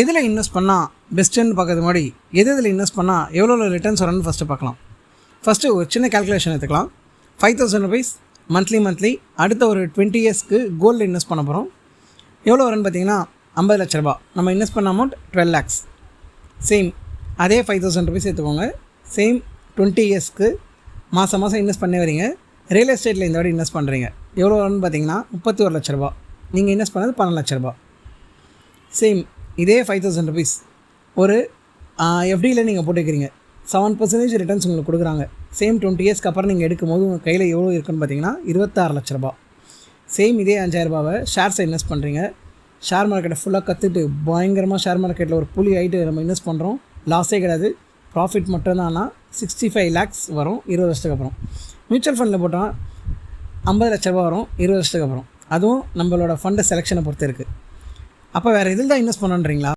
எதில் இன்வெஸ்ட் பண்ணால் பெஸ்ட்டுன்னு பார்க்கறது முன்னாடி எதில் இன்வெஸ்ட் பண்ணால் எவ்வளோ ரிட்டர்ன்ஸ் வரும்னு ஃபஸ்ட்டு பார்க்கலாம். ஃபஸ்ட்டு ஒரு சின்ன கேல்குலேஷன் எடுத்துக்கலாம். 5000 rupees மந்த்லி அடுத்த ஒரு 20 yearsக்கு கோல்டில் இன்வெஸ்ட் பண்ண போகிறோம். எவ்வளோ வரும்னு பார்த்தீங்கன்னா 50 லட்ச ரூபா. நம்ம இன்வெஸ்ட் பண்ண அமௌண்ட் 12 lakhs. சேம் அதே 5000 rupees எடுத்துக்கோங்க. சேம் 20 yearsக்கு மாதம் இன்வெஸ்ட் பண்ணி வரீங்க. ரியல் எஸ்டேட்டில் இந்த வாட்டி இன்வெஸ்ட் பண்ணுறீங்க. எவ்வளோ வரும்னு பார்த்தீங்கன்னா 31 லட்ச ரூபா. நீங்கள் இன்வெஸ்ட் பண்ணது 12 லட்ச ரூபா. சேம் இதே 5000 rupees ஒரு எஃப்டியில் நீங்கள் போட்டுக்கிறீங்க. 7% ரிட்டர்ன்ஸ் உங்களுக்கு கொடுக்குறாங்க. சேம் 20 yearsக்கு அப்புறம் நீங்கள் எடுக்கும்போது உங்கள் கையில் எவ்வளோ இருக்குன்னு பார்த்தீங்கன்னா 26 லட்ச ரூபா. சேம் இதே 5000 ரூபாவை ஷேர்ஸை இன்வெஸ்ட் பண்ணுறீங்க. ஷேர் மார்க்கெட்டை ஃபுல்லாக கற்றுட்டு பயங்கரமாக ஷேர் மார்க்கெட்டில் ஒரு புலி ஆகிட்டு நம்ம இன்வெஸ்ட் பண்ணுறோம். லாஸே கிடையாது, ப்ராஃபிட் மட்டும்தான்னா 65 lakhs வரும் 20 வருஷத்துக்கு அப்புறம். மியூச்சுவல் ஃபண்டில் போட்டால் 50 லட்ச ரூபா வரும் 20 வருஷத்துக்கு அப்புறம். அதுவும் நம்மளோட ஃபண்டை செலெக்ஷனை பொறுத்து இருக்குது. அப்போ வேறு இதில் தான் இன்வெஸ்ட் பண்ணணுன்றீங்களா?